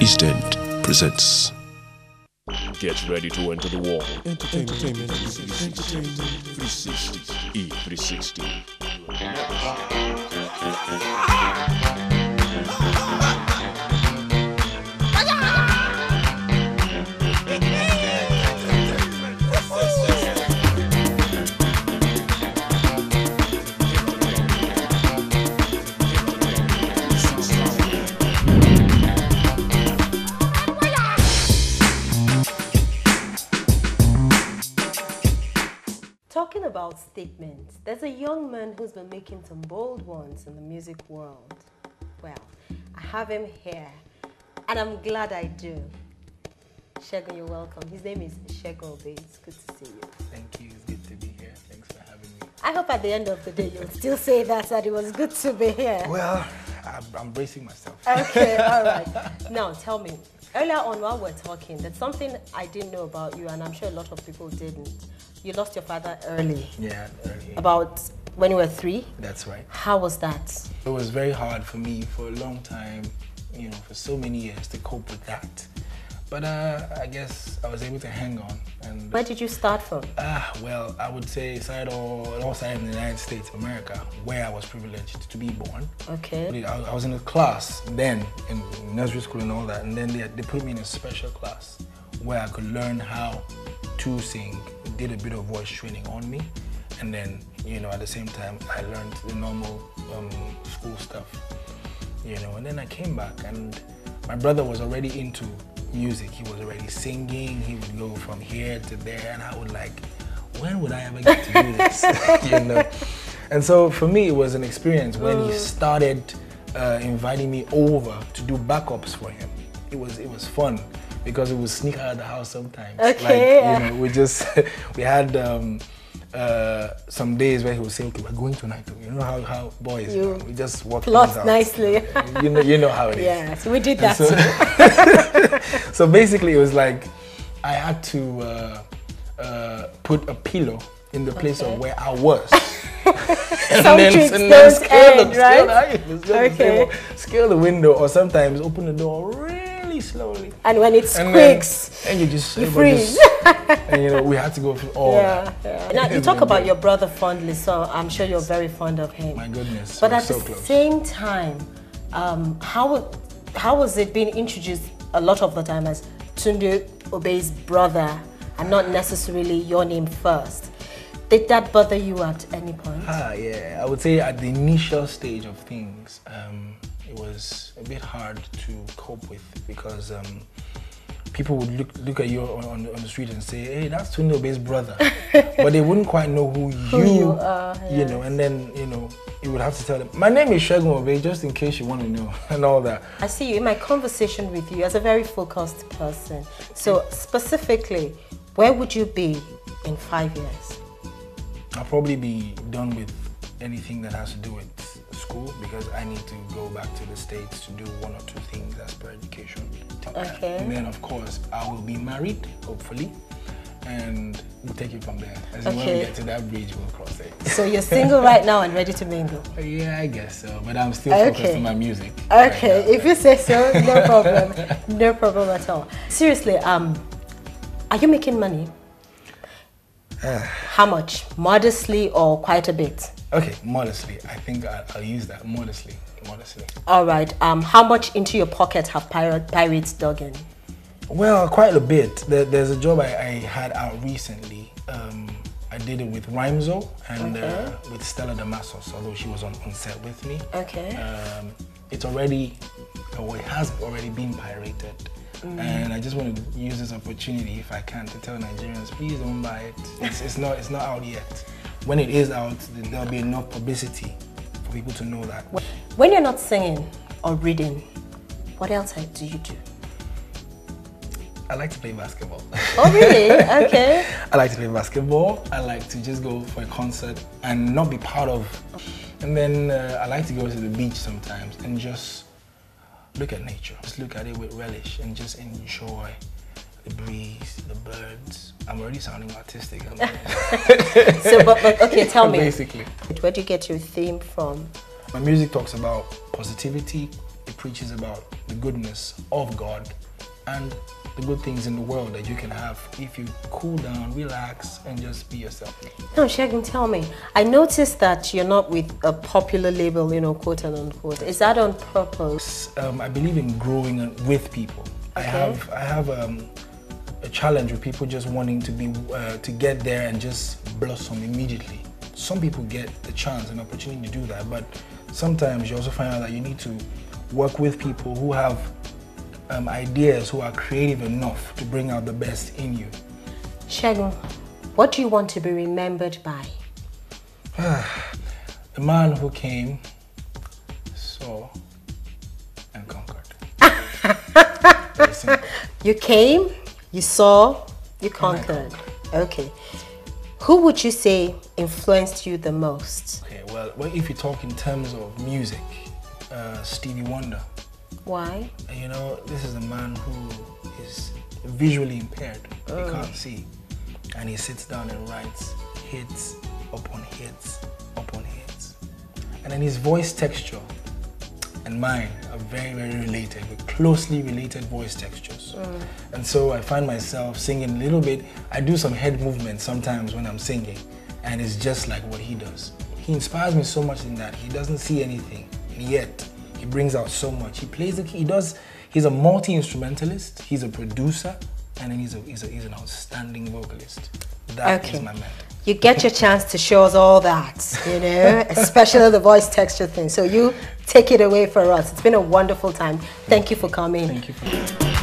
East End presents. Get ready to enter the world. Entertainment 360. E360. Talking about statements, there's a young man who's been making some bold ones in the music world. Well, I have him here, and I'm glad I do. Segun, you're welcome. His name is Segun Obe. It's good to see you. Thank you. It's good to be here. Thanks for having me. I hope at the end of the day you'll still say that it was good to be here. Well, I'm bracing myself. Okay, all right. Now, tell me, earlier on while we're talking, there's something I didn't know about you, and I'm sure a lot of people didn't. You lost your father early. Yeah, early. About when you were 3? That's right. How was that? It was very hard for me for a long time, for so many years to cope with that. But I guess I was able to hang on. And Where did you start from? Well, I would say it all started in the United States of America, where I was privileged to be born. Okay. I was in a class then, in nursery school and all that, and then they put me in a special class where I could learn how to sing. Did a bit of voice training on me, and then at the same time I learned the normal school stuff, and then I came back, and my brother was already into music. He was already singing. He would go from here to there, and I would like, when would I ever get to do this? And so for me it was an experience when he started inviting me over to do backups for him. It was fun, because we would sneak out of the house sometimes. Okay. We had some days where he would say, "Okay, we're going tonight." You know how boys, we just walk plot out. nicely. You know how it is. Yeah, so we did that too. So basically, it was like I had to put a pillow in the place of where I was. Some tricks don't end, right? Scale the window, or sometimes open the door really slowly. And when it squeaks, and you freeze. And we had to go through all that. Yeah. Now you talk about your brother fondly, so I'm sure you're very fond of him. My goodness. But at so the close. same time, how was it being introduced a lot of the time as Tunde Obe's brother and not necessarily your name first? Did that bother you at any point? Yeah. I would say at the initial stage of things, it was a bit hard to cope with, because people would look at you on the street and say, "Hey, that's Tunde Obe's brother," but they wouldn't quite know who you are. Yes. And then you would have to tell them, "My name is Segun Obe," just in case you want to know, and all that. I see you in my conversation with you as a very focused person. So specifically, where would you be in 5 years? I'll probably be done with anything that has to do with school, because I need to go back to the States to do 1 or 2 things as per education. Okay. And then of course I will be married, hopefully, and we'll take it from there. When we get to that bridge, we'll cross it. So you're single right now and ready to mingle? Yeah, I guess so, but I'm still focused on my music. Okay, right if you say so, no problem. No problem at all. Seriously, are you making money? How much? Modestly or quite a bit? Okay, modestly. I think I'll use that. Modestly. All right. How much into your pocket have pirates dug in? Well, quite a bit. There's a job I had out recently. I did it with Rhymzo and with Stella Damasos, although she was on set with me. Okay. It has already been pirated. And I just want to use this opportunity, if I can, to tell Nigerians, please don't buy it. It's not out yet. When it is out, then there'll be enough publicity for people to know that. When you're not singing or reading, what else do you do? I like to play basketball. Oh, really? Okay. I like to play basketball. I like to just go for a concert and not be part of. And then I like to go to the beach sometimes and just look at nature. Just look at it with relish and just enjoy the breeze, the birds. I'm already sounding artistic. So, but okay, tell me. Basically. Where do you get your theme from? My music talks about positivity, it preaches about the goodness of God and the good things in the world that you can have if you cool down, relax, and just be yourself. Now, Segun, tell me, I noticed that you're not with a popular label, you know, quote and unquote. Is that on purpose? I believe in growing with people. Okay. I have a challenge with people just wanting to be to get there and just blossom immediately. Some people get the chance and opportunity to do that, but sometimes you also find out that you need to work with people who have ideas, who are creative enough to bring out the best in you. Segun, what do you want to be remembered by? The man who came, saw, and conquered. Very simple. You came, you saw, you conquered. Okay. Who would you say influenced you the most? Okay, well, if you talk in terms of music, Stevie Wonder. Why? You know, this is a man who is visually impaired. He can't see. And he sits down and writes hits upon hits upon hits. And then his voice texture and mine are very, very related. We're closely related voice textures. And so I find myself singing a little bit. I do some head movements sometimes when I'm singing, and it's just like what he does. He inspires me so much in that he doesn't see anything, and yet he brings out so much. He plays the key. He's a multi-instrumentalist. He's a producer, and then he's an outstanding vocalist. That is my man. You get your chance to show us all that, you know, especially the voice texture thing. So you take it away for us. It's been a wonderful time. Thank you for coming. Thank you for coming.